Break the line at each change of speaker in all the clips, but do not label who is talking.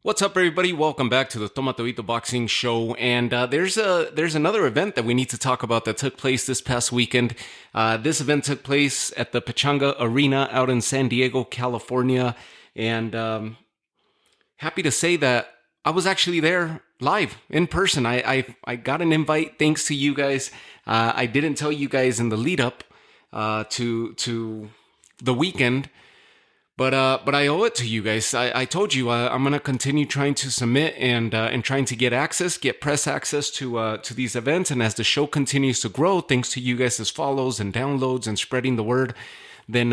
What's up, everybody? Welcome back to the Tomatito Boxing Show. And there's another event that we need to talk about that took place this past weekend. This event took place at the Pechanga Arena out in San Diego, California. And happy to say that I was actually there live in person. I got an invite thanks to you guys. I didn't tell you guys in the lead up to the weekend. But I owe it to you guys. I told you I'm gonna continue trying to submit and trying to get press access to these events. And as the show continues to grow, thanks to you guys' follows and downloads and spreading the word, then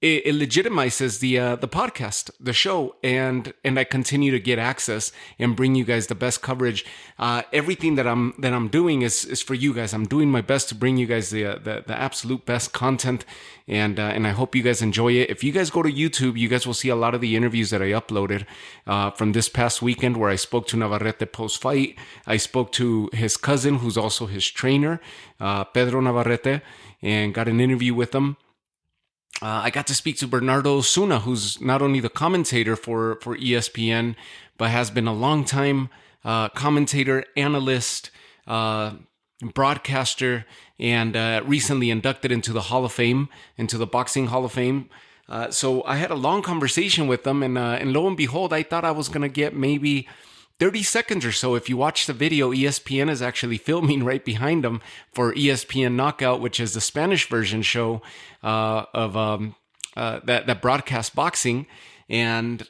it legitimizes the podcast, the show, and I continue to get access and bring you guys the best coverage. Everything that I'm doing is for you guys. I'm doing my best to bring you guys the absolute best content, and I hope you guys enjoy it. If you guys go to YouTube, you guys will see a lot of the interviews that I uploaded from this past weekend, where I spoke to Navarrete post fight. I spoke to his cousin, who's also his trainer, Pedro Navarrete, and got an interview with him. I got to speak to Bernardo Osuna, who's not only the commentator for ESPN, but has been a longtime commentator, analyst, broadcaster, and recently inducted into the Hall of Fame, into the Boxing Hall of Fame. So I had a long conversation with them, and lo and behold, I thought I was going to get maybe 30 seconds or so. If you watch the video, ESPN is actually filming right behind them for ESPN Knockout, which is the Spanish version show of that broadcast boxing. And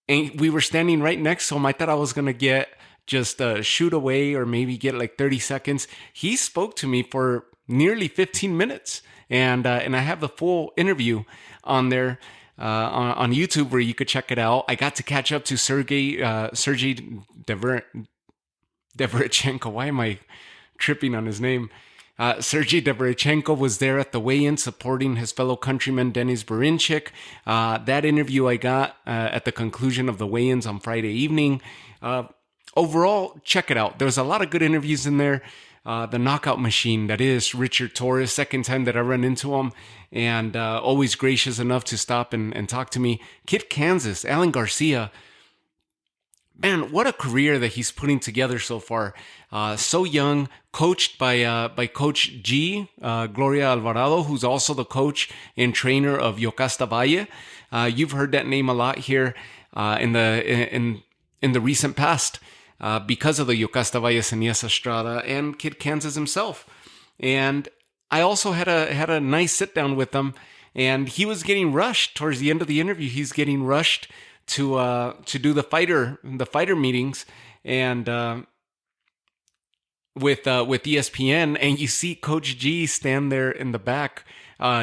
we were standing right next to him. I thought I was going to get just shoot away or maybe get like 30 seconds. He spoke to me for nearly 15 minutes. And I have the full interview on there. On YouTube, where you could check it out. I got to catch up to Sergey Deverichenko. Why am I tripping on his name? Sergey Deverichenko was there at the weigh-in supporting his fellow countryman Denys Berinchyk. That interview I got at the conclusion of the weigh-ins on Friday evening. Overall, check it out. There's a lot of good interviews in there. The knockout machine, that is Richard Torres, second time that I run into him, and always gracious enough to stop and talk to me. Kid Kansas, Alan Garcia. Man, what a career that he's putting together so far. So young, coached by Coach G, Gloria Alvarado, who's also the coach and trainer of Yocasta Valle. You've heard that name a lot here in the recent past. Because of the Yocasta Valle Seniesa Estrada and Kid Kansas himself. And I also had a nice sit down with him, and he was getting rushed towards the end of the interview. He's getting rushed to do the fighter meetings and with ESPN, and you see Coach G stand there in the back,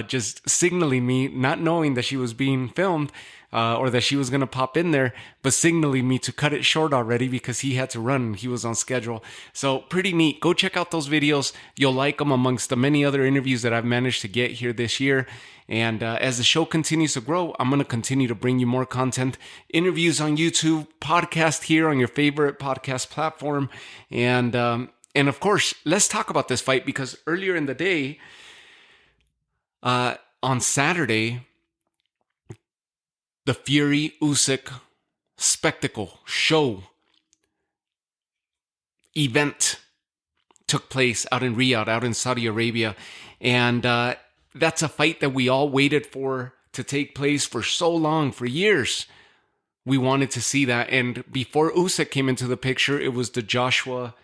just signaling me, not knowing that she was being filmed. Or that she was going to pop in there, but signaling me to cut it short already because he had to run. He was on schedule. So pretty neat. Go check out those videos. You'll like them amongst the many other interviews that I've managed to get here this year. And as the show continues to grow, I'm going to continue to bring you more content, interviews on YouTube, podcast here on your favorite podcast platform. And of course, let's talk about this fight, because earlier in the day, on Saturday, the Fury Usyk spectacle show event took place out in Riyadh, out in Saudi Arabia. And that's a fight that we all waited for to take place for so long, for years. We wanted to see that. And before Usyk came into the picture, it was the Joshua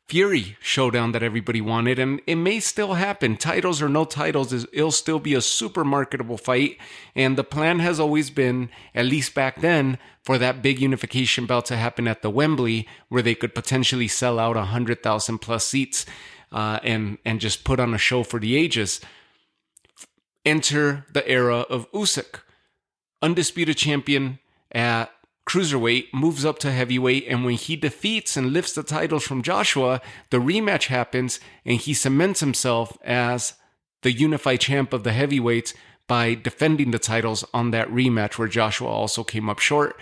Fury showdown that everybody wanted, and it may still happen. Titles or no titles, it'll still be a super marketable fight, and the plan has always been, at least back then, for that big unification bout to happen at the Wembley, where they could potentially sell out 100,000 plus seats and just put on a show for the ages. Enter the era of Usyk, undisputed champion at cruiserweight, moves up to heavyweight, and when he defeats and lifts the titles from Joshua, the rematch happens, and he cements himself as the unified champ of the heavyweights by defending the titles on that rematch, where Joshua also came up short.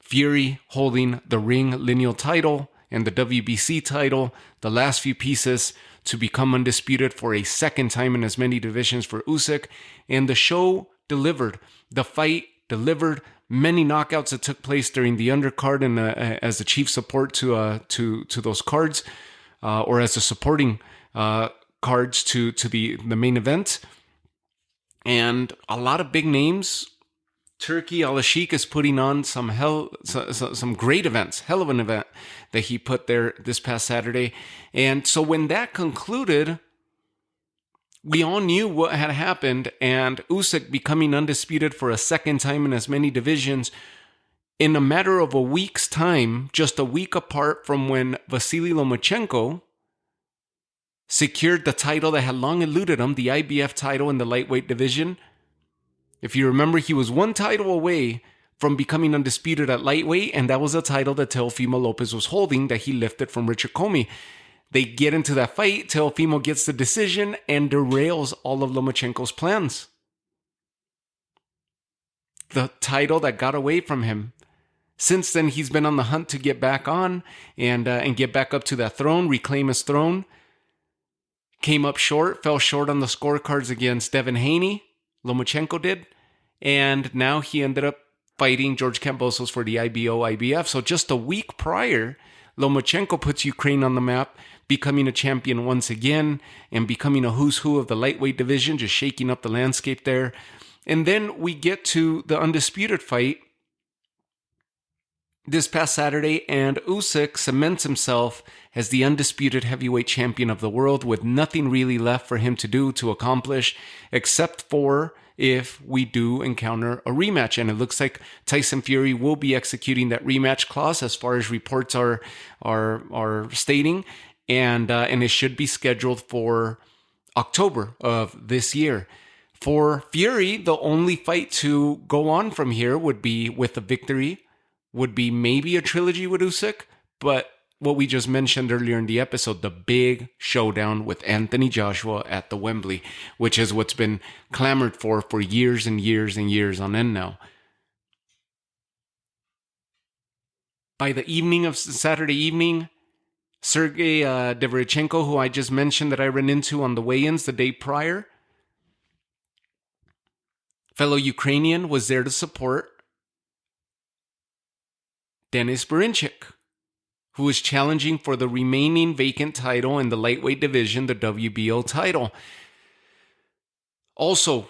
Fury holding the ring lineal title and the WBC title, the last few pieces to become undisputed for a second time in as many divisions for Usyk, and the show delivered. The fight delivered. Many knockouts that took place during the undercard and as a chief support to those cards, or as a supporting cards to the main event. And a lot of big names. Turkey Al-Ashik is putting on some great events, hell of an event that he put there this past Saturday. And so when that concluded, we all knew what had happened, and Usyk becoming undisputed for a second time in as many divisions in a matter of a week's time, just a week apart from when Vasyl Lomachenko secured the title that had long eluded him, the IBF title in the lightweight division. If you remember, he was one title away from becoming undisputed at lightweight, and that was a title that Teofimo Lopez was holding that he lifted from Richard Comey. They get into that fight, Teofimo gets the decision and derails all of Lomachenko's plans. The title that got away from him. Since then, he's been on the hunt to get back on and get back up to that throne, reclaim his throne. Came up short, fell short on the scorecards against Devin Haney, Lomachenko did, and now he ended up fighting George Kambosos for the IBF. So just a week prior, Lomachenko puts Ukraine on the map, becoming a champion once again and becoming a who's who of the lightweight division, just shaking up the landscape there. And then we get to the undisputed fight this past Saturday, and Usyk cements himself as the undisputed heavyweight champion of the world with nothing really left for him to do to accomplish, except for if we do encounter a rematch. And it looks like Tyson Fury will be executing that rematch clause as far as reports are stating. And it should be scheduled for October of this year. For Fury, the only fight to go on from here would be with a victory, would be maybe a trilogy with Usyk, but what we just mentioned earlier in the episode, the big showdown with Anthony Joshua at the Wembley, which is what's been clamored for years and years and years on end now. By the evening of Saturday evening, Sergey Derevyanchenko, who I just mentioned that I ran into on the weigh-ins the day prior, fellow Ukrainian, was there to support Denys Berinchyk, who is challenging for the remaining vacant title in the lightweight division, the WBO title. Also,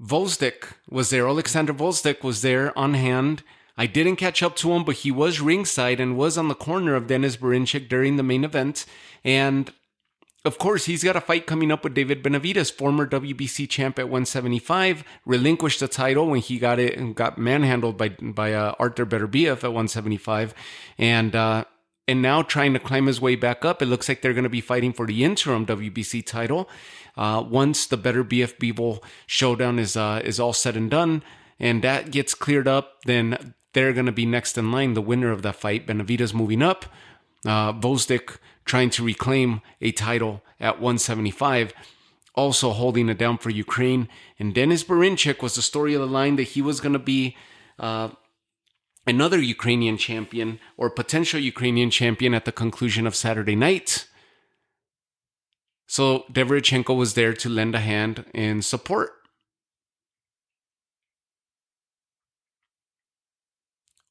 Volstik was there. Alexander Volstik was there on hand. I didn't catch up to him, but he was ringside and was on the corner of Denys Berinchyk during the main event. And of course, he's got a fight coming up with David Benavidez, former WBC champ at 175, relinquished the title when he got it and got manhandled by Artur Beterbiev at 175, and now trying to climb his way back up. It looks like they're going to be fighting for the interim WBC title once the Beterbiev-Bivol showdown is all said and done, and that gets cleared up. Then they're going to be next in line, the winner of that fight. Benavidez moving up, Volstik trying to reclaim a title at 175, also holding it down for Ukraine. And Denys Berinchyk was the story of the line that he was going to be another Ukrainian champion or potential Ukrainian champion at the conclusion of Saturday night. So Derevyanchenko was there to lend a hand in support.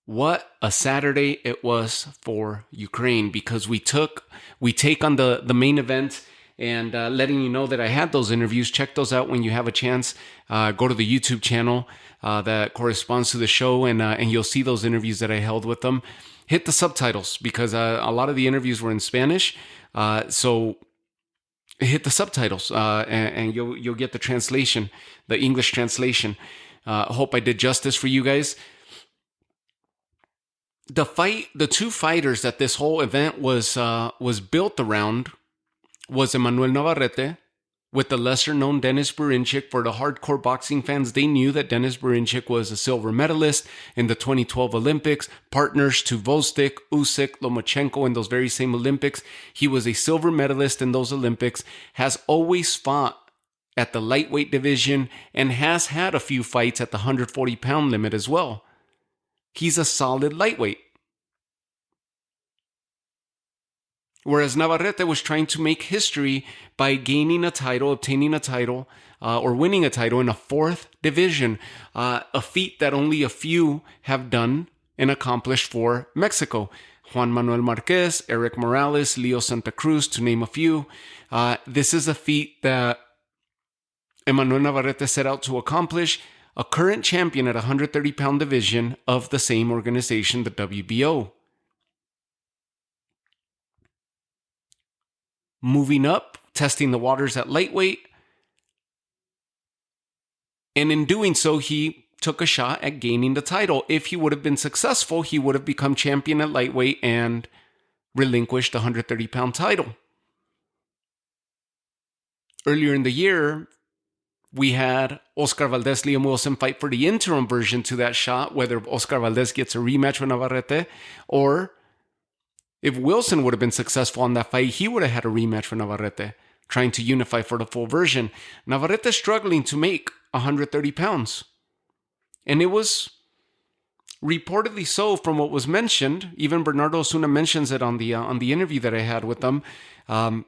What a Saturday it was for Ukraine, because we take on the main event, and letting you know that I had those interviews. Check those out when you have a chance. Go to the YouTube channel that corresponds to the show, and you'll see those interviews that I held with them. Hit the subtitles, because a lot of the interviews were in Spanish. So hit the subtitles, and you'll get the translation, the English translation. Hope I did justice for you guys. The two fighters that this whole event was built around was Emmanuel Navarrete with the lesser-known Denys Berinchyk. For the hardcore boxing fans, they knew that Denys Berinchyk was a silver medalist in the 2012 Olympics, partners to Volstik, Usyk, Lomachenko in those very same Olympics. He was a silver medalist in those Olympics, has always fought at the lightweight division, and has had a few fights at the 140-pound limit as well. He's a solid lightweight. Whereas Navarrete was trying to make history by gaining a title, obtaining a title, or winning a title in a fourth division, a feat that only a few have done and accomplished for Mexico. Juan Manuel Marquez, Eric Morales, Leo Santa Cruz, to name a few. This is a feat that Emmanuel Navarrete set out to accomplish, a current champion at 130-pound division of the same organization, the WBO. Moving up, testing the waters at lightweight, and in doing so, he took a shot at gaining the title. If he would have been successful, he would have become champion at lightweight and relinquished the 130-pound title. Earlier in the year, we had Oscar Valdez, Liam Wilson fight for the interim version to that shot, whether Oscar Valdez gets a rematch with Navarrete, or if Wilson would have been successful on that fight, he would have had a rematch with Navarrete, trying to unify for the full version. Navarrete struggling to make 130 pounds. And it was reportedly so from what was mentioned. Even Bernardo Osuna mentions it on the interview that I had with them. That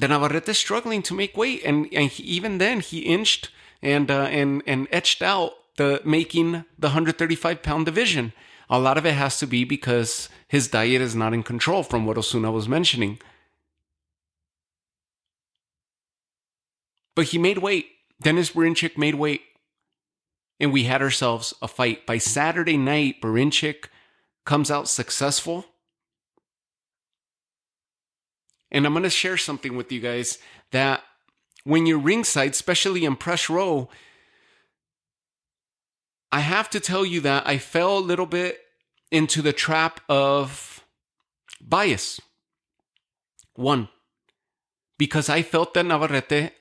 Navarrete is struggling to make weight, and even then he inched and etched out the making the 135-pound division. A lot of it has to be because his diet is not in control, from what Osuna was mentioning. But he made weight. Denys Berinchyk made weight. And we had ourselves a fight. By Saturday night, Berinchyk comes out successful. And I'm going to share something with you guys that when you're ringside, especially in press row, I have to tell you that I fell a little bit into the trap of bias. One, because I felt that Navarrete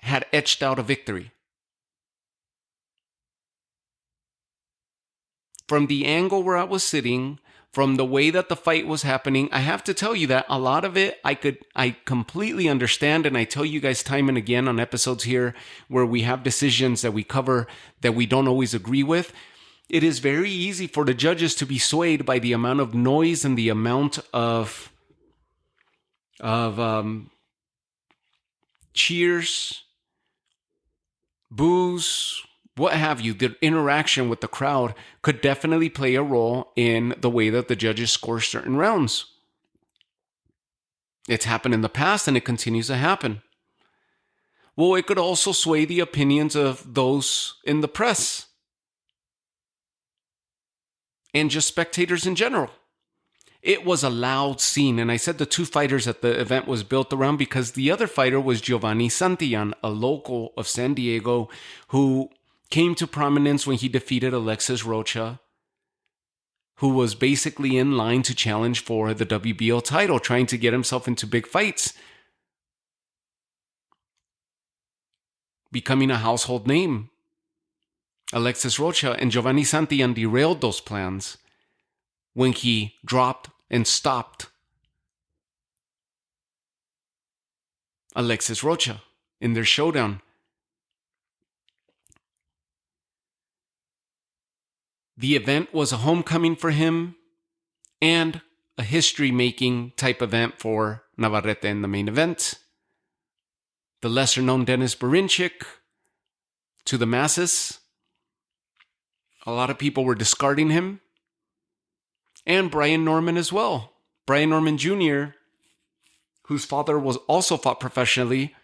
had etched out a victory. From the angle where I was sitting, from the way that the fight was happening, I have to tell you that a lot of it I completely understand, and I tell you guys time and again on episodes here where we have decisions that we cover that we don't always agree with. It is very easy for the judges to be swayed by the amount of noise and the amount of cheers, boos, what have you. The interaction with the crowd could definitely play a role in the way that the judges score certain rounds. It's happened in the past and it continues to happen. Well, it could also sway the opinions of those in the press and just spectators in general. It was a loud scene, and I said the two fighters at the event was built around because the other fighter was Giovanny Santillan, a local of San Diego, who came to prominence when he defeated Alexis Rocha, who was basically in line to challenge for the WBO title, trying to get himself into big fights, becoming a household name. Alexis Rocha and Giovanny Santillan derailed those plans when he dropped and stopped Alexis Rocha in their showdown. The event was a homecoming for him and a history-making type event for Navarrete in the main event. The lesser-known Denys Berinchyk to the masses. A lot of people were discarding him. And Brian Norman as well. Brian Norman Jr., whose father was also fought professionally,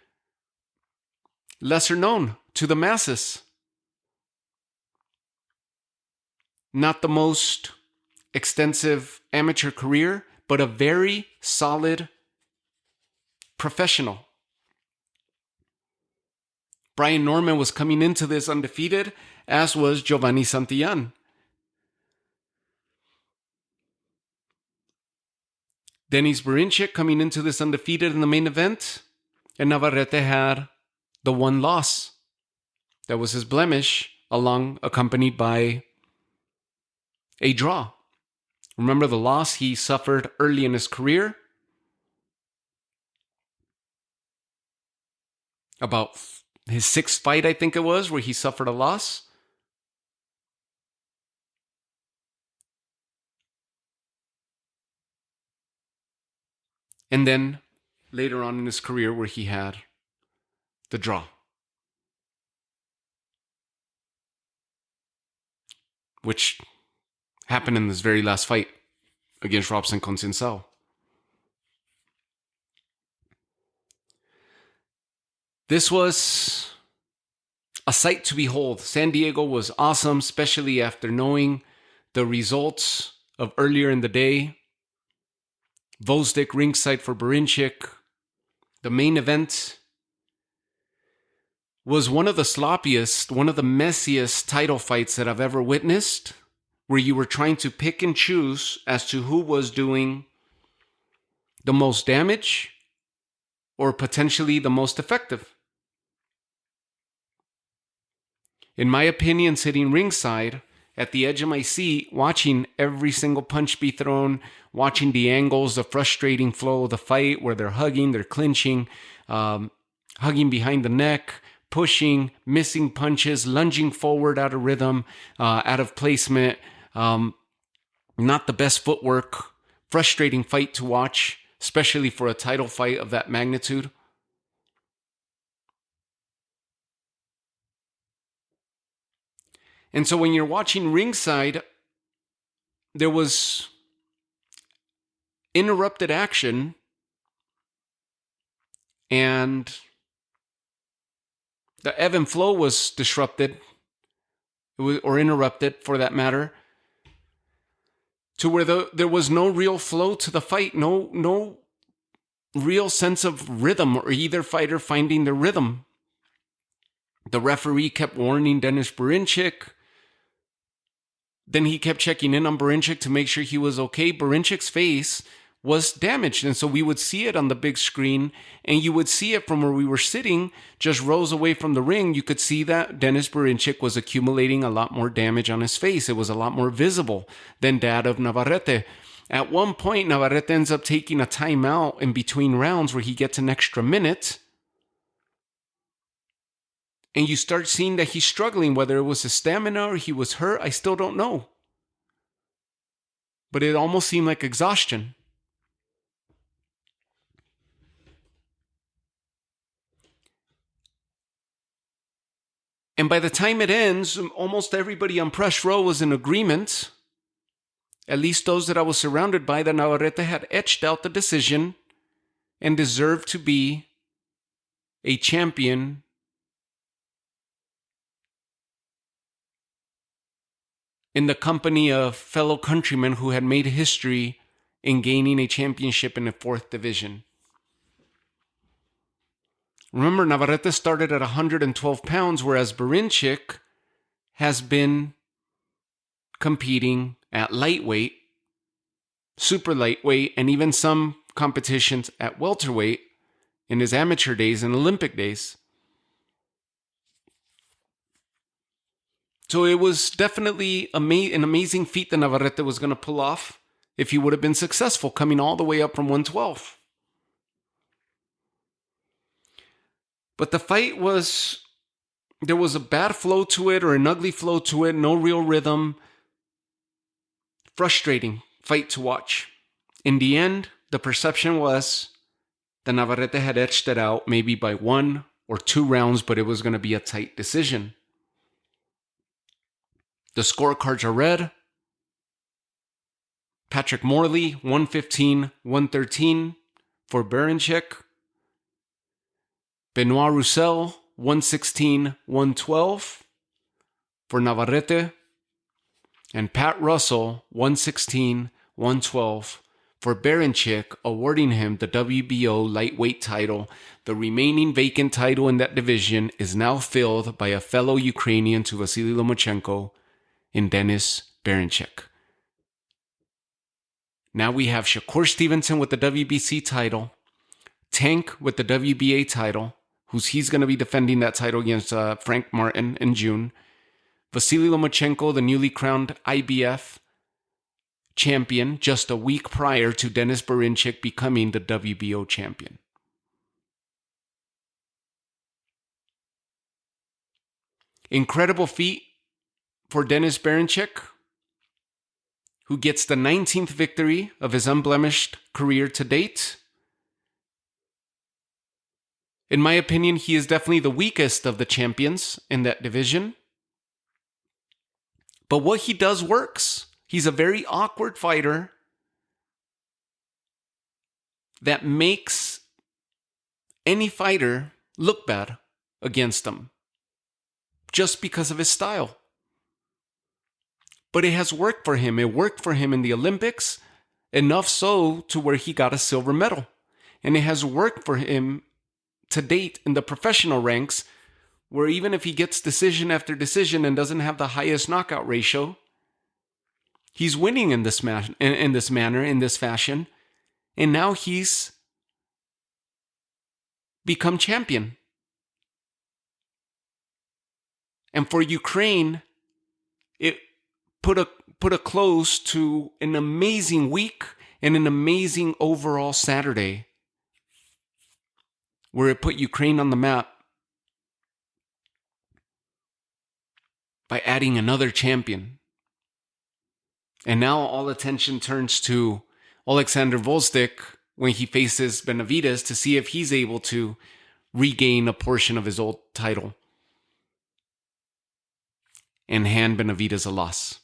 lesser known to the masses. Not the most extensive amateur career, but a very solid professional. Brian Norman was coming into this undefeated, as was Giovanny Santillan. Denys Berinchyk coming into this undefeated in the main event, and Navarrete had the one loss. That was his blemish, accompanied by a draw. Remember the loss he suffered early in his career? About his sixth fight, I think it was, where he suffered a loss. And then later on in his career where he had the draw. Which happened in this very last fight against Robson Conceição. This was a sight to behold. San Diego was awesome, especially after knowing the results of earlier in the day. Vosdick ringside for Berinchyk. The main event was one of the sloppiest, one of the messiest title fights that I've ever witnessed, where you were trying to pick and choose as to who was doing the most damage or potentially the most effective. In my opinion, sitting ringside at the edge of my seat, watching every single punch be thrown, watching the angles, the frustrating flow of the fight where they're hugging, they're clinching, hugging behind the neck, pushing, missing punches, lunging forward out of rhythm, out of placement, not the best footwork, frustrating fight to watch, especially for a title fight of that magnitude. And so when you're watching ringside, there was interrupted action and the ebb and flow was disrupted, or interrupted for that matter, to where there was no real flow to the fight, no real sense of rhythm or either fighter finding their rhythm. The referee kept warning Denys Berinchyk. Then he kept checking in on Berinchyk to make sure he was okay. Berinchyks' face was damaged, and so we would see it on the big screen, and you would see it from where we were sitting, just rows away from the ring. You could see that Denys Berinchyk was accumulating a lot more damage on his face. It was a lot more visible than that of Navarrete. At one point, Navarrete ends up taking a timeout in between rounds where he gets an extra minute. And you start seeing that he's struggling, whether it was his stamina or he was hurt, I still don't know. But it almost seemed like exhaustion. And by the time it ends, almost everybody on press row was in agreement, at least those that I was surrounded by, that Navarrete had etched out the decision and deserved to be a champion in the company of fellow countrymen who had made history in gaining a championship in the 4th division. Remember, Navarrete started at 112 pounds, whereas Berinchyk has been competing at lightweight, super lightweight, and even some competitions at welterweight in his amateur days and Olympic days. So it was definitely an amazing feat that Navarrete was going to pull off if he would have been successful, coming all the way up from 112. But the fight there was a bad flow to it, or an ugly flow to it, no real rhythm. Frustrating fight to watch. In the end, the perception was that Navarrete had etched it out maybe by 1 or 2 rounds, but it was going to be a tight decision. The scorecards are red. Patrick Morley, 115-113 for Berinchyk. Benoit Roussel, 116-112 for Navarrete. And Pat Russell, 116-112 for Berinchyk, awarding him the WBO Lightweight title. The remaining vacant title in that division is now filled by a fellow Ukrainian to Vasyl Lomachenko in Denys Berinchyk. Now we have Shakur Stevenson with the WBC title, Tank with the WBA title, he's going to be defending that title against Frank Martin in June. Vasyl Lomachenko, the newly crowned IBF champion, just a week prior to Denys Berinchyk becoming the WBO champion. Incredible feat for Denys Berinchyk, who gets the 19th victory of his unblemished career to date, In my opinion, he is definitely the weakest of the champions in that division. But what he does works. He's a very awkward fighter that makes any fighter look bad against him just because of his style. But it has worked for him. It worked for him in the Olympics, enough so to where he got a silver medal. And it has worked for him to date in the professional ranks, where even if he gets decision after decision and doesn't have the highest knockout ratio, he's winning in this manner, in this fashion. And now he's become champion. And for Ukraine, it put a close to an amazing week and an amazing overall Saturday, where it put Ukraine on the map by adding another champion. And now all attention turns to Alexander Volstik when he faces Benavidez to see if he's able to regain a portion of his old title and hand Benavidez a loss.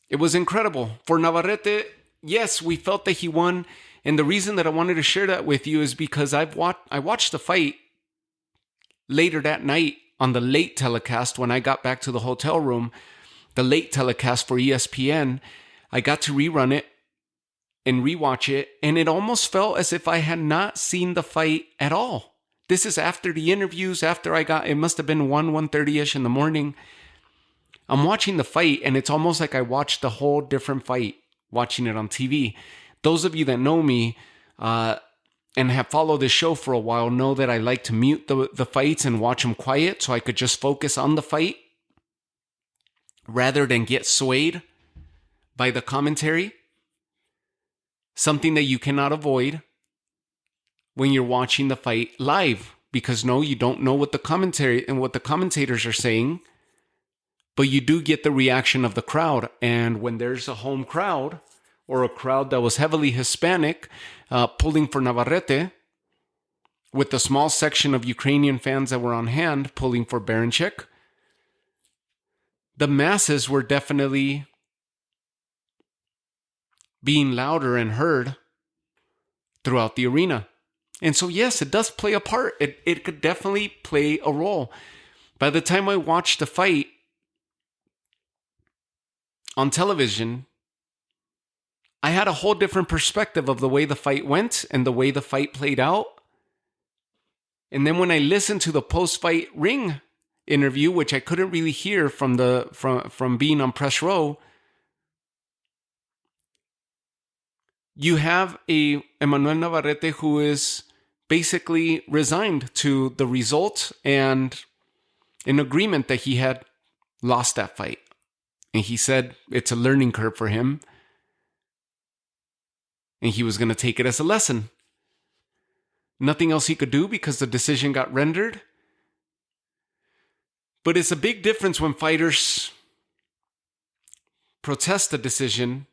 It was incredible. For Navarrete, yes, we felt that he won. And the reason that I wanted to share that with you is because I watched the fight later that night on the late telecast when I got back to the hotel room, the late telecast for ESPN. I got to rerun it and rewatch it, and it almost felt as if I had not seen the fight at all. This is after the interviews, after it must have been 1:30ish in the morning. I'm watching the fight, and it's almost like I watched a whole different fight watching it on TV. Those of you that know me and have followed this show for a while know that I like to mute the fights and watch them quiet so I could just focus on the fight rather than get swayed by the commentary. Something that you cannot avoid when you're watching the fight live, because no, you don't know what the commentary and what the commentators are saying, but you do get the reaction of the crowd. And when there's a home crowd or a crowd that was heavily Hispanic pulling for Navarrete, with the small section of Ukrainian fans that were on hand pulling for Berinchyk, the masses were definitely being louder and heard throughout the arena. And so, yes, it does play a part. It could definitely play a role. By the time I watched the fight on television, I had a whole different perspective of the way the fight went and the way the fight played out. And then when I listened to the post-fight ring interview, which I couldn't really hear from being on press row, you have a Emmanuel Navarrete who is basically resigned to the result and in agreement that he had lost that fight. And he said it's a learning curve for him, and he was going to take it as a lesson. Nothing else he could do because the decision got rendered. But it's a big difference when fighters protest the decision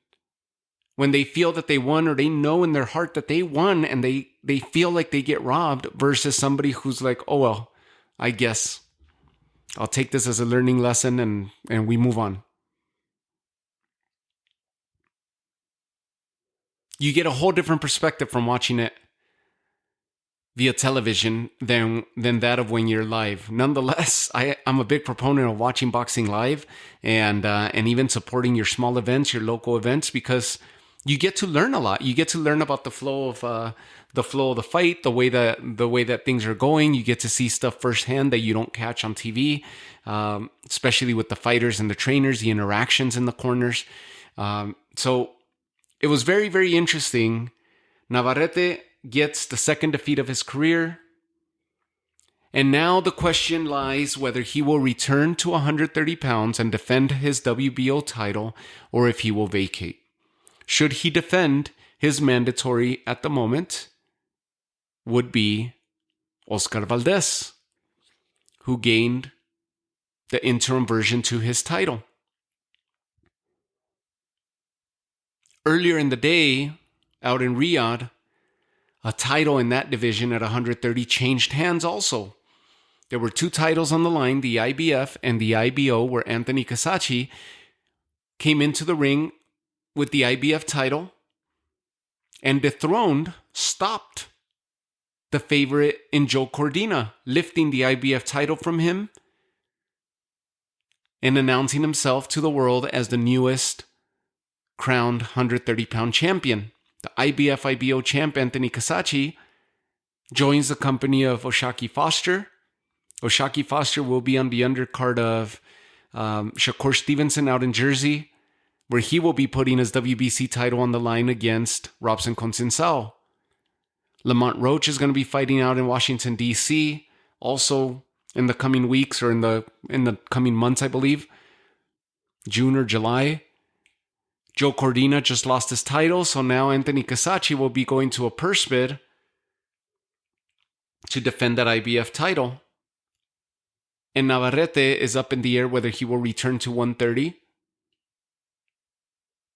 when they feel that they won, or they know in their heart that they won and they feel like they get robbed, versus somebody who's like, oh, well, I guess I'll take this as a learning lesson and we move on. You get a whole different perspective from watching it via television than that of when you're live. Nonetheless, I'm a big proponent of watching boxing live and even supporting your small events, your local events, because you get to learn a lot. You get to learn about the flow of the fight, the way that things are going. You get to see stuff firsthand that you don't catch on TV, especially with the fighters and the trainers, the interactions in the corners. So it was very, very interesting. Navarrete gets the second defeat of his career. And now the question lies whether he will return to 130 pounds and defend his WBO title, or if he will vacate. Should he defend, his mandatory at the moment would be Oscar Valdez, who gained the interim version to his title. Earlier in the day, out in Riyadh, a title in that division at 130 changed hands also. There were 2 titles on the line, the IBF and the IBO, where Anthony Casacci came into the ring with the IBF title and stopped the favorite in Joe Cordina, lifting the IBF title from him and announcing himself to the world as the newest crowned 130-pound champion. The IBF IBO champ, Anthony Casacci, joins the company of O'Shaquie Foster. O'Shaquie Foster will be on the undercard of Shakur Stevenson out in Jersey, where he will be putting his WBC title on the line against Robson Conceição. Lamont Roach is going to be fighting out in Washington, D.C., also in the coming weeks, or in the coming months, I believe, June or July. Joe Cordina just lost his title, so now Anthony Casacci will be going to a purse bid to defend that IBF title. And Navarrete is up in the air whether he will return to 130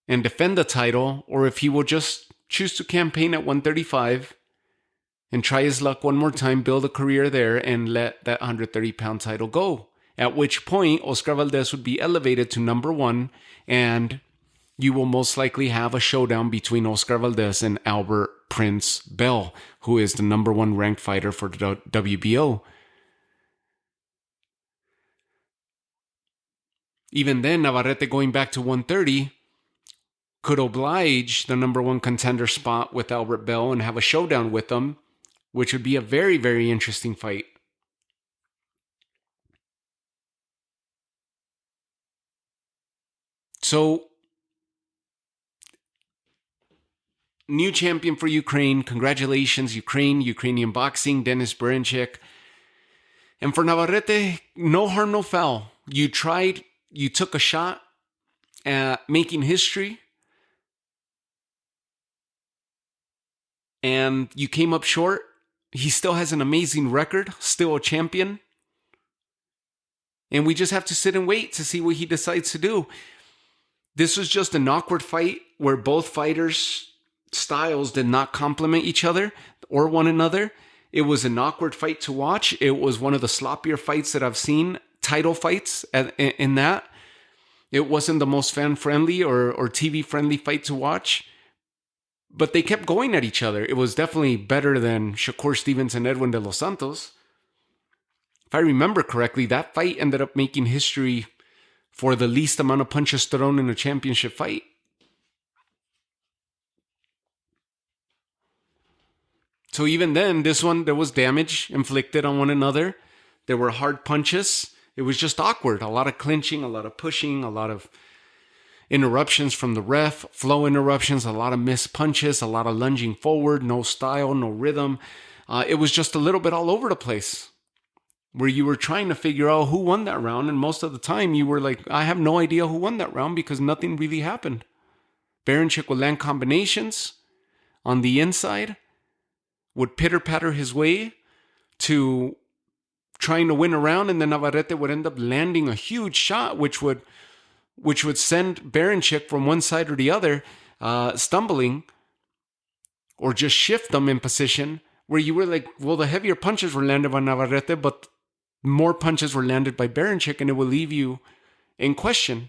and defend the title, or if he will just choose to campaign at 135 and try his luck one more time, build a career there, and let that 130-pound title go. At which point, Oscar Valdez would be elevated to number 1, and you will most likely have a showdown between Oscar Valdez and Albert Prince Bell, who is the number 1 ranked fighter for the WBO. Even then, Navarrete going back to 130 could oblige the number 1 contender spot with Albert Bell and have a showdown with them, which would be a very, very interesting fight. So, new champion for Ukraine. Congratulations, Ukraine, Ukrainian boxing, Denys Berinchyk. And for Navarrete, no harm, no foul. You took a shot at making history, and you came up short. He still has an amazing record, still a champion. And we just have to sit and wait to see what he decides to do. This was just an awkward fight where both fighters' styles did not complement each other or one another. It was an awkward fight to watch. It was one of the sloppier fights that I've seen, title fights in that. It wasn't the most fan-friendly or TV-friendly fight to watch. But they kept going at each other. It was definitely better than Shakur Stevenson and Edwin de los Santos. If I remember correctly, that fight ended up making history for the least amount of punches thrown in a championship fight. So even then, this one, there was damage inflicted on one another. There were hard punches. It was just awkward. A lot of clinching, a lot of pushing, a lot of interruptions from the ref, flow interruptions, a lot of missed punches, a lot of lunging forward, no style, no rhythm. It was just a little bit all over the place, where you were trying to figure out who won that round. And most of the time you were like, I have no idea who won that round because nothing really happened. Berinchyk would land combinations on the inside, would pitter-patter his way to trying to win a round, and then Navarrete would end up landing a huge shot, which would send Berinchyk from one side or the other, stumbling, or just shift them in position, where you were like, well, the heavier punches were landed by Navarrete, but more punches were landed by Berinchyk, and it will leave you in question.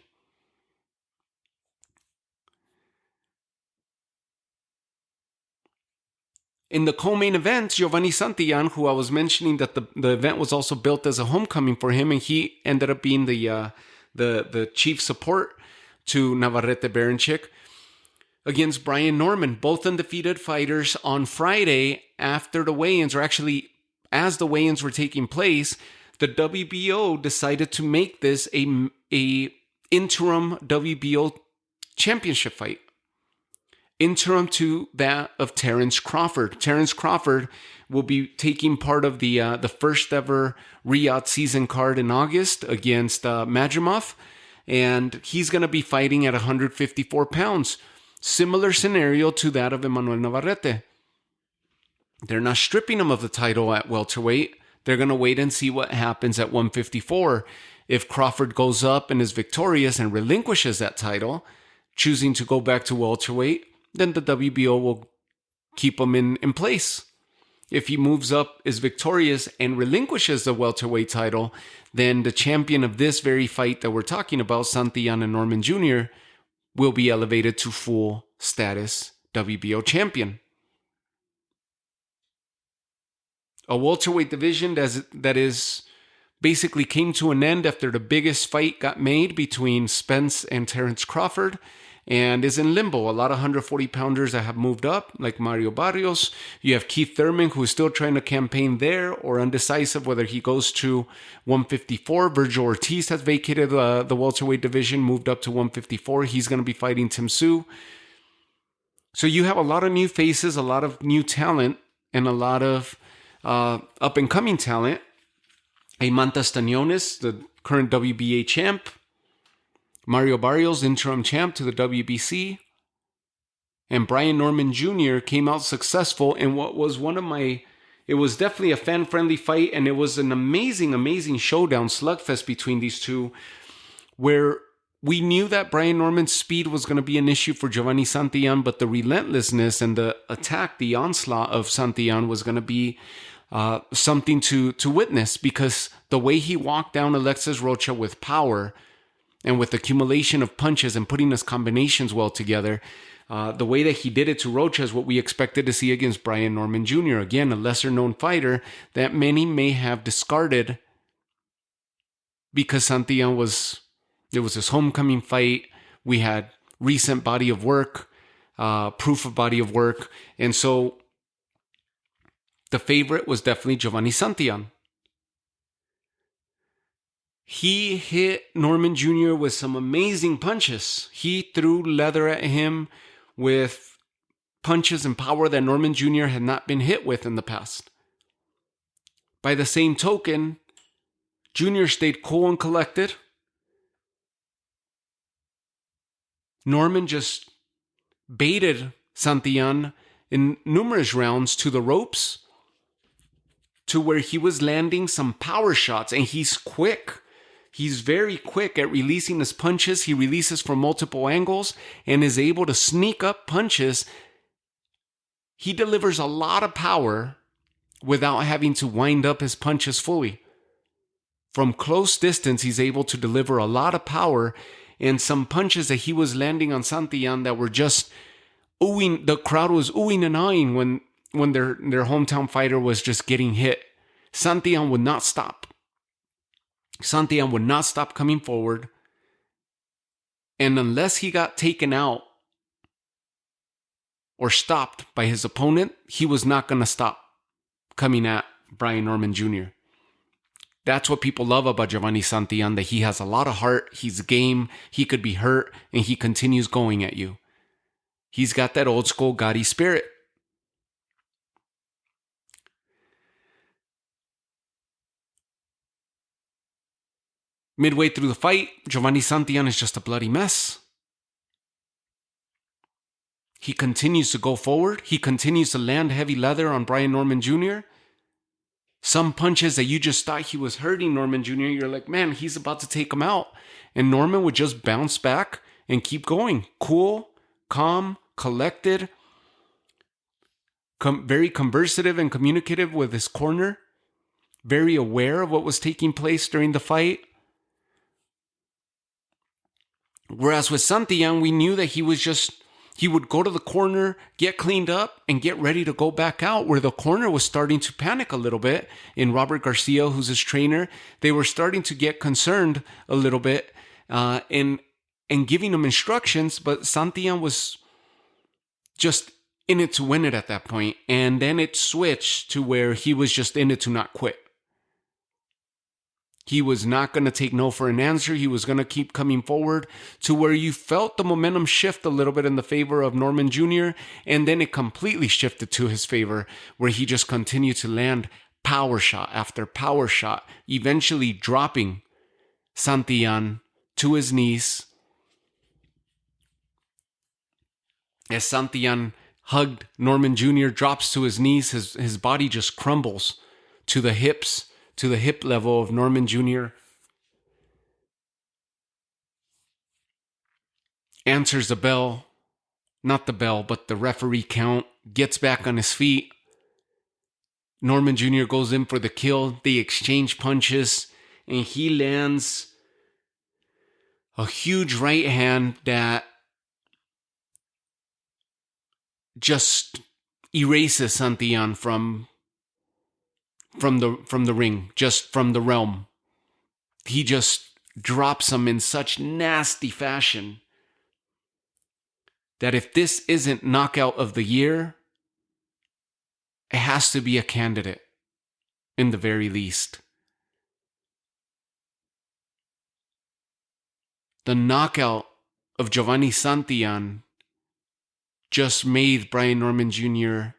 In the co-main event, Giovanny Santillan, who I was mentioning that the event was also built as a homecoming for him, and he ended up being the chief support to Navarrete Berinchyk, against Brian Norman, both undefeated fighters. On Friday, after the weigh-ins, or actually as the weigh-ins were taking place, the WBO decided to make this a interim WBO championship fight. Interim to that of Terrence Crawford. Terrence Crawford will be taking part of the first ever Riyadh season card in August against Madrimov, and he's going to be fighting at 154 pounds. Similar scenario to that of Emmanuel Navarrete. They're not stripping him of the title at welterweight. They're going to wait and see what happens at 154. If Crawford goes up and is victorious and relinquishes that title, choosing to go back to welterweight, then the WBO will keep him in place. If he moves up, is victorious, and relinquishes the welterweight title, then the champion of this very fight that we're talking about, Santillan and Norman Jr., will be elevated to full status WBO champion. A welterweight division that is basically came to an end after the biggest fight got made between Spence and Terrence Crawford, and is in limbo. A lot of 140-pounders that have moved up, like Mario Barrios. You have Keith Thurman, who is still trying to campaign there, or undecisive whether he goes to 154. Virgil Ortiz has vacated the welterweight division, moved up to 154. He's going to be fighting Tim Tszyu. So you have a lot of new faces, a lot of new talent, and a lot of up-and-coming talent. Eimantas Stanionis, the current WBA champ. Mario Barrios, interim champ to the WBC. And Brian Norman Jr. came out successful in what was it was definitely a fan-friendly fight, and it was an amazing, amazing showdown, slugfest between these two, where we knew that Brian Norman's speed was going to be an issue for Giovanny Santillan, but the relentlessness and the attack, the onslaught of Santillan was going to be something to witness, because the way he walked down Alexis Rocha with power and with accumulation of punches and putting his combinations well together, the way that he did it to Rocha is what we expected to see against Brian Norman Jr. Again, a lesser-known fighter that many may have discarded because Santillan it was his homecoming fight. We had recent body of work, proof of body of work, and so the favorite was definitely Giovanny Santillan. He hit Norman Jr. with some amazing punches. He threw leather at him with punches and power that Norman Jr. had not been hit with in the past. By the same token, Jr. stayed cool and collected. Norman just baited Santillan in numerous rounds to the ropes, to where he was landing some power shots, and he's quick. He's very quick at releasing his punches. He releases from multiple angles and is able to sneak up punches. He delivers a lot of power without having to wind up his punches fully. From close distance, he's able to deliver a lot of power, and some punches that he was landing on Santillan that were just oohing. The crowd was oohing and eyeing when their hometown fighter was just getting hit. Santillan would not stop. Santillan would not stop coming forward. And unless he got taken out or stopped by his opponent, he was not going to stop coming at Brian Norman Jr. That's what people love about Giovanny Santillan, that he has a lot of heart, he's game, he could be hurt, and he continues going at you. He's got that old school Gotti spirit. Midway through the fight, Giovanny Santillan is just a bloody mess. He continues to go forward. He continues to land heavy leather on Brian Norman Jr. Some punches that you just thought he was hurting Norman Jr., you're like, man, he's about to take him out. And Norman would just bounce back and keep going. Cool, calm, collected, very conversative and communicative with his corner. Very aware of what was taking place during the fight. Whereas with Santillan, we knew that he would go to the corner, get cleaned up, and get ready to go back out, where the corner was starting to panic a little bit. In Robert Garcia, who's his trainer, they were starting to get concerned a little bit and giving him instructions, but Santillan was just in it to win it at that point. And then it switched to where he was just in it to not quit. He was not going to take no for an answer. He was going to keep coming forward, to where you felt the momentum shift a little bit in the favor of Norman Jr., and then it completely shifted to his favor, where he just continued to land power shot after power shot, eventually dropping Santillan to his knees. As Santillan hugged Norman Jr., drops to his knees, his body just crumbles to the hips, to the hip level of Norman Jr. Answers the bell not the bell, but the referee count, gets back on his feet. Norman Jr. goes in for the kill. They exchange punches, and he lands a huge right hand that just erases Santillan from the ring, just from the realm. He just drops him in such nasty fashion that if this isn't knockout of the year, it has to be a candidate, in the very least. The knockout of Giovanny Santillan just made Brian Norman Jr.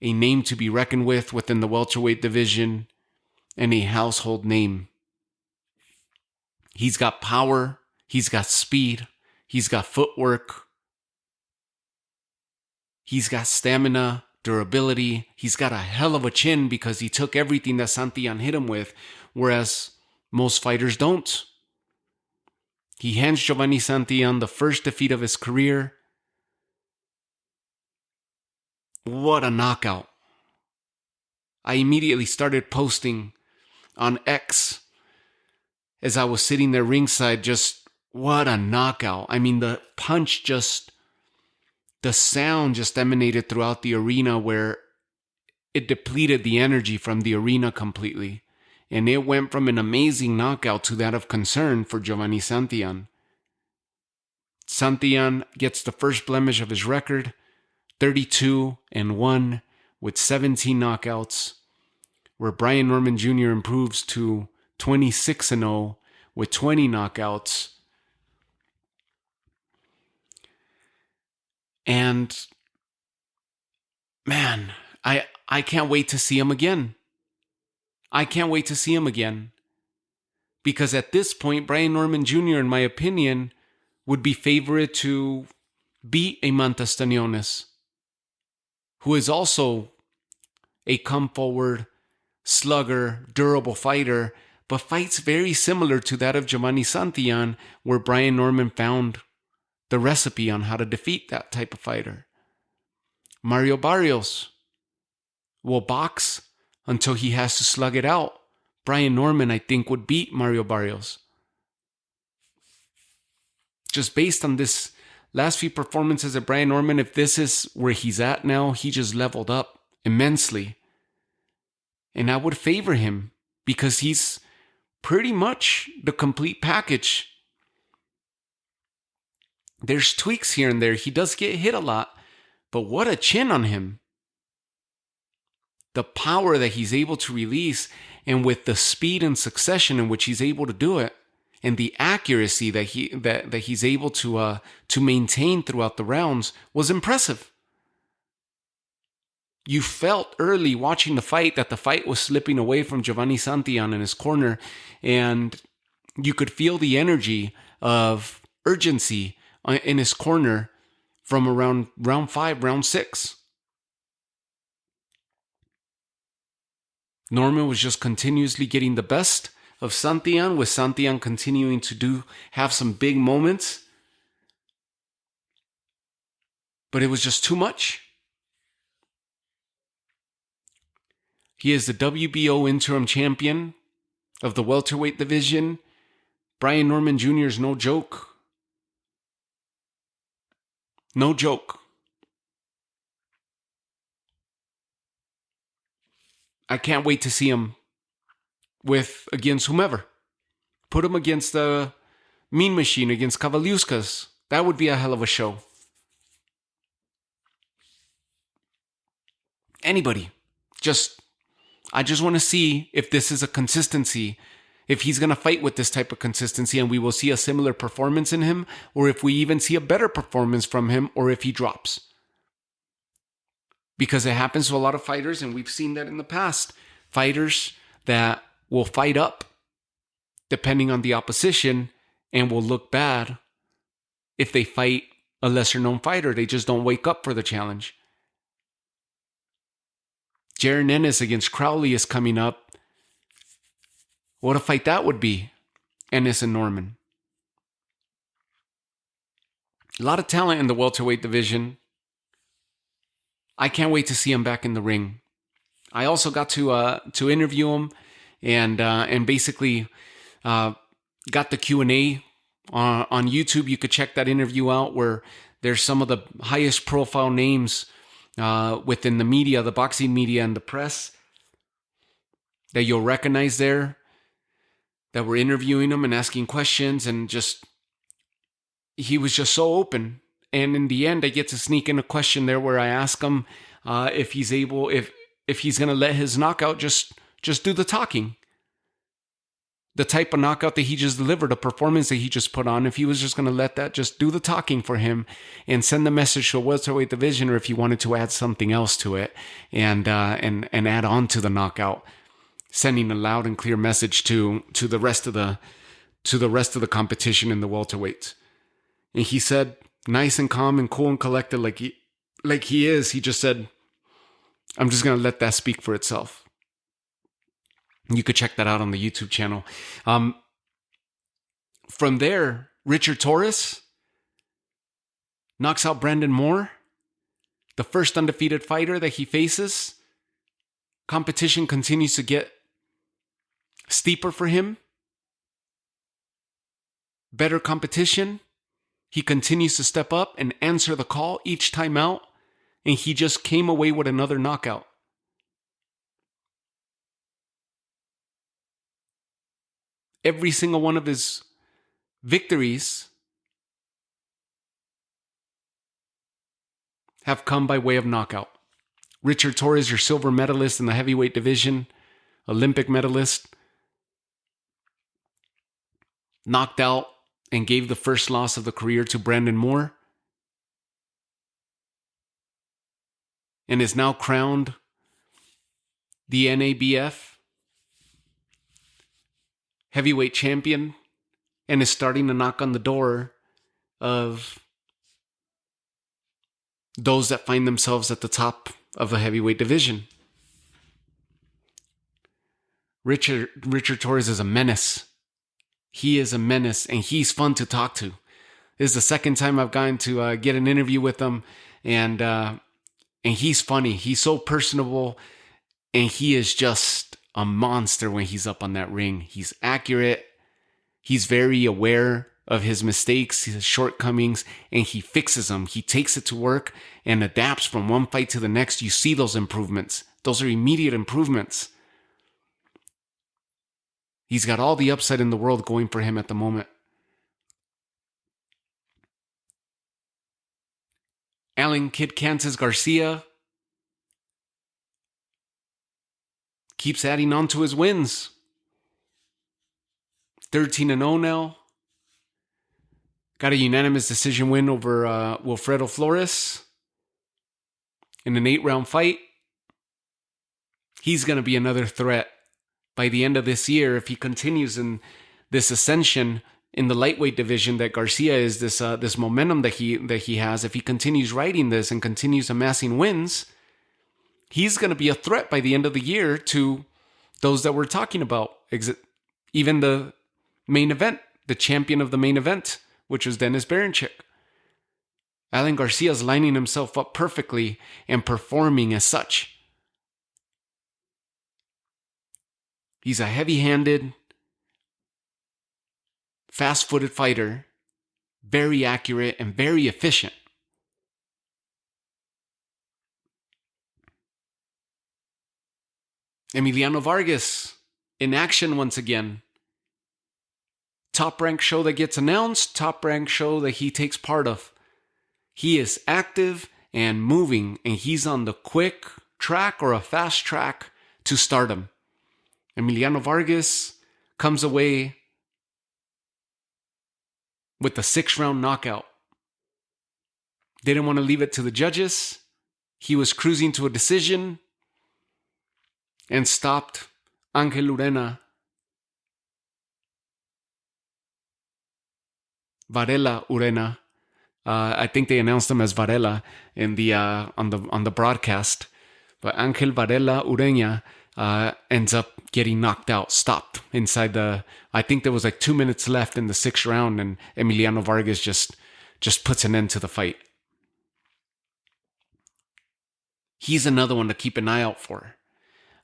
a name to be reckoned with within the welterweight division and a household name. He's got power, he's got speed, he's got footwork, he's got stamina, durability, he's got a hell of a chin because he took everything that Santillan hit him with, whereas most fighters don't. He hands Giovanny Santillan the first defeat of his career. What a knockout. I immediately started posting on X as I was sitting there ringside, just what a knockout. I mean, the punch the sound just emanated throughout the arena where it depleted the energy from the arena completely. And it went from an amazing knockout to that of concern for Giovanny Santillan. Santillan gets the first blemish of his record, 32-1 with 17 knockouts, where Brian Norman Jr. improves to 26-0 with 20 knockouts. And man, I can't wait to see him again. I can't wait to see him again. Because at this point, Brian Norman Jr., in my opinion, would be favored to beat a Mantas, who is also a come-forward, slugger, durable fighter, but fights very similar to that of Giovanny Santillan, where Brian Norman found the recipe on how to defeat that type of fighter. Mario Barrios will box until he has to slug it out. Brian Norman, I think, would beat Mario Barrios. Just based on this last few performances of Brian Norman, if this is where he's at now, he just leveled up immensely. And I would favor him because he's pretty much the complete package. There's tweaks here and there. He does get hit a lot, but what a chin on him. The power that he's able to release, and with the speed and succession in which he's able to do it, and the accuracy that he's able to maintain throughout the rounds was impressive. You felt early watching the fight that the fight was slipping away from Giovanny Santillan in his corner, and you could feel the energy of urgency in his corner from around round 5, round 6. Norman was just continuously getting the best of Santillan, with Santillan continuing to have some big moments. But it was just too much. He is the WBO Interim Champion of the welterweight division. Brian Norman Jr. is no joke. No joke. I can't wait to see him against whomever. Put him against the Mean Machine, against Kavaliuskas. That would be a hell of a show. Anybody. I just want to see if this is a consistency, if he's going to fight with this type of consistency and we will see a similar performance in him, or if we even see a better performance from him, or if he drops. Because it happens to a lot of fighters, and we've seen that in the past. Fighters that will fight up depending on the opposition and will look bad if they fight a lesser known fighter. They just don't wake up for the challenge. Jaron Ennis against Crowley is coming up. What a fight that would be. Ennis and Norman. A lot of talent in the welterweight division. I can't wait to see him back in the ring. I also got to interview him and basically got the Q&A on YouTube. You could check that interview out where there's some of the highest profile names within the media, the boxing media and the press that you'll recognize there, that were interviewing him and asking questions, and just he was just so open. And in the end, I get to sneak in a question there where I ask him if he's able, if he's going to let his knockout just do the talking. The type of knockout that he just delivered, a performance that he just put on, if he was just going to let that just do the talking for him and send the message to a welterweight division, or if he wanted to add something else to it and add on to the knockout, sending a loud and clear message to the rest of the competition in the welterweights. And he said, nice and calm and cool and collected, like he is. He just said, "I'm just going to let that speak for itself." You could check that out on the YouTube channel. From there, Richard Torres knocks out Brandon Moore, the first undefeated fighter that he faces. Competition continues to get steeper for him. Better competition. He continues to step up and answer the call each time out, and he just came away with another knockout. Every single one of his victories have come by way of knockout. Richard Torres, your silver medalist in the heavyweight division, Olympic medalist, knocked out and gave the first loss of the career to Brandon Moore, and is now crowned the NABF heavyweight champion, and is starting to knock on the door of those that find themselves at the top of the heavyweight division. Richard Torres is a menace. He is a menace, and he's fun to talk to. This is the second time I've gotten to get an interview with him, and he's funny. He's so personable, and he is just a monster when he's up on that ring. He's accurate. He's very aware of his mistakes, his shortcomings, and he fixes them. He takes it to work and adapts from one fight to the next. You see those improvements. Those are immediate improvements. He's got all the upside in the world going for him at the moment. Alan Kid Kansas Garcia keeps adding on to his wins. 13-0 now. Got a unanimous decision win over Wilfredo Flores in an 8-round fight. He's going to be another threat by the end of this year if he continues in this ascension in the lightweight division that Garcia is, this momentum that he has. If he continues riding this and continues amassing wins, he's going to be a threat by the end of the year to those that we're talking about. Even the main event, the champion of the main event, which was Denys Berinchyk. Alan Garcia's lining himself up perfectly and performing as such. He's a heavy-handed, fast-footed fighter, very accurate and very efficient. Emiliano Vargas in action once again. Top Rank show that gets announced, Top Rank show that he takes part of. He is active and moving, and he's on the quick track or a fast track to stardom. Emiliano Vargas comes away with the 6-round knockout. Didn't want to leave it to the judges. He was cruising to a decision and stopped Angel Urena. Varela Urena. I think they announced him as Varela in the on the broadcast. But Angel Varela Urena ends up getting knocked out, stopped inside I think there was like 2 minutes left in the 6th round, and Emiliano Vargas just just puts an end to the fight. He's another one to keep an eye out for.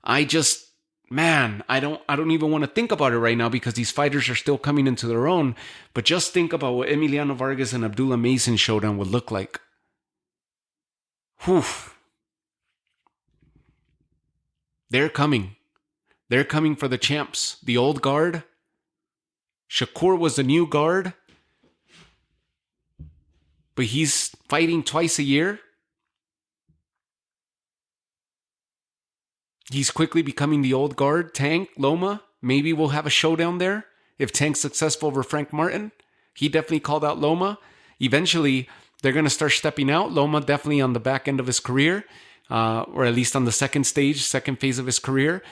I don't even want to think about it right now because these fighters are still coming into their own. But just think about what Emiliano Vargas and Abdullah Mason showdown would look like. Whew. They're coming. They're coming for the champs. The old guard. Shakur was the new guard. But he's fighting twice a year. He's quickly becoming the old guard. Tank, Loma, maybe we'll have a showdown there. If Tank's successful over Frank Martin, he definitely called out Loma. Eventually, they're going to start stepping out. Loma definitely on the back end of his career, or at least on the second phase of his career.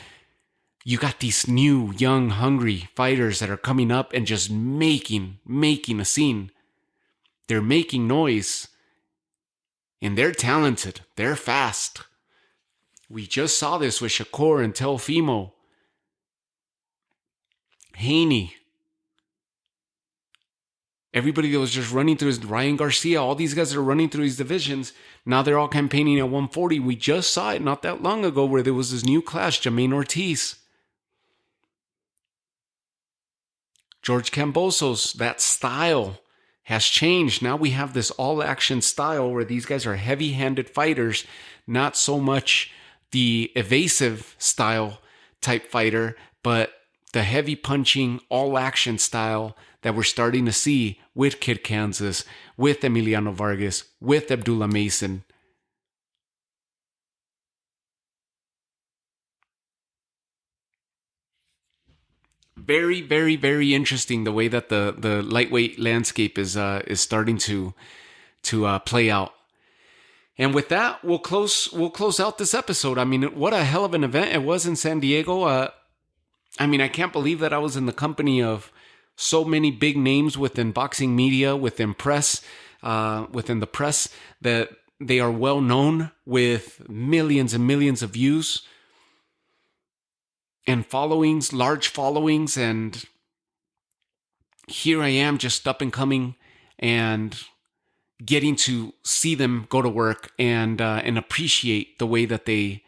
You got these new, young, hungry fighters that are coming up and just making a scene. They're making noise. And they're talented. They're fast. We just saw this with Shakur and Teofimo. Haney. Everybody that was just running through Ryan Garcia, all these guys that are running through these divisions, now they're all campaigning at 140. We just saw it not that long ago where there was this new class, Jermaine Ortiz. George Kambosos, that style has changed. Now we have this all-action style where these guys are heavy-handed fighters, not so much the evasive style type fighter, but the heavy punching, all-action style that we're starting to see with Kid Kansas, with Emiliano Vargas, with Abdullah Mason. Very, very, very interesting the way that the lightweight landscape is starting to play out. And with that, we'll close out this episode. I mean, what a hell of an event it was in San Diego. I can't believe that I was in the company of so many big names within boxing media, within the press, that they are well known with millions and millions of views and followings, large followings. And here I am just up and coming and getting to see them go to work and appreciate the way that they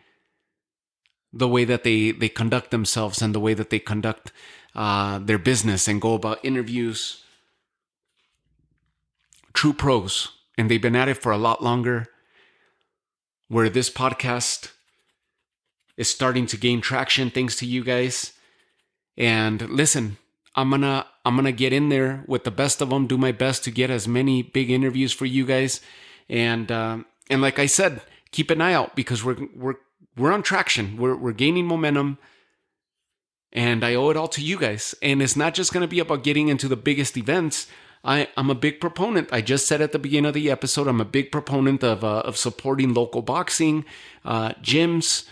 conduct themselves and the way that they conduct their business and go about interviews. True pros. And they've been at it for a lot longer. Where this podcast is starting to gain traction thanks to you guys. And listen, I'm gonna get in there with the best of them, do my best to get as many big interviews for you guys. And like I said, keep an eye out because we're on traction. We're gaining momentum. And I owe it all to you guys. And it's not just going to be about getting into the biggest events. I'm a big proponent. I just said at the beginning of the episode, I'm a big proponent of supporting local boxing, gyms,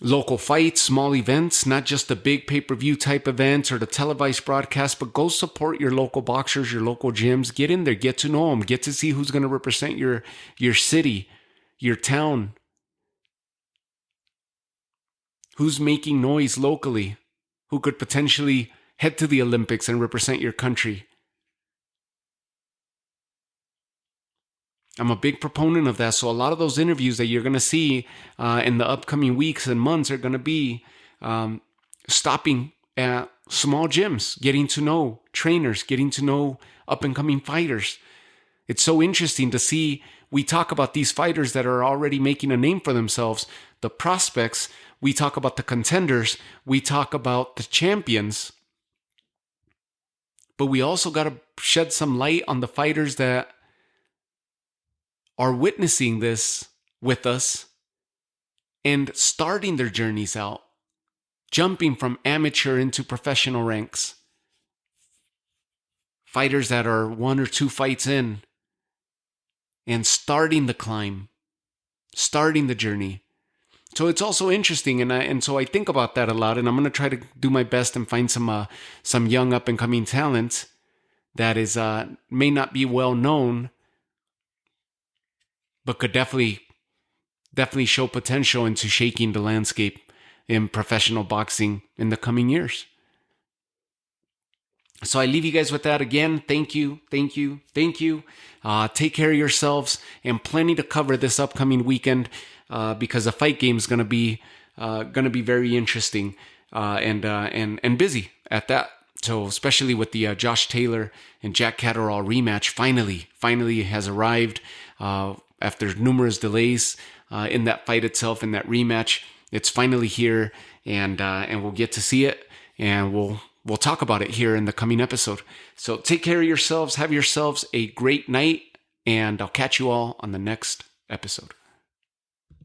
local fights, small events, not just the big pay-per-view type events or the televised broadcast, but go support your local boxers, your local gyms. Get in there, get to know them, get to see who's going to represent your city, your town. Who's making noise locally? Who could potentially head to the Olympics and represent your country? I'm a big proponent of that. So a lot of those interviews that you're going to see in the upcoming weeks and months are going to be stopping at small gyms, getting to know trainers, getting to know up-and-coming fighters. It's so interesting to see. We talk about these fighters that are already making a name for themselves, the prospects. We talk about the contenders. We talk about the champions. But we also got to shed some light on the fighters that are witnessing this with us and starting their journeys out, jumping from amateur into professional ranks. Fighters that are 1 or 2 fights in and starting the climb, starting the journey. So it's also interesting, and so I think about that a lot, and I'm going to try to do my best and find some young up-and-coming talent that is may not be well known, but could definitely show potential into shaking the landscape in professional boxing in the coming years. So I leave you guys with that again. Thank you, thank you, thank you. Take care of yourselves, and plenty to cover this upcoming weekend because the fight game is going to be very interesting and busy at that. So especially with the Josh Taylor and Jack Catterall rematch, finally has arrived after numerous delays in that fight itself, in that rematch. It's finally here, and we'll get to see it, and we'll talk about it here in the coming episode. So take care of yourselves. Have yourselves a great night, and I'll catch you all on the next episode.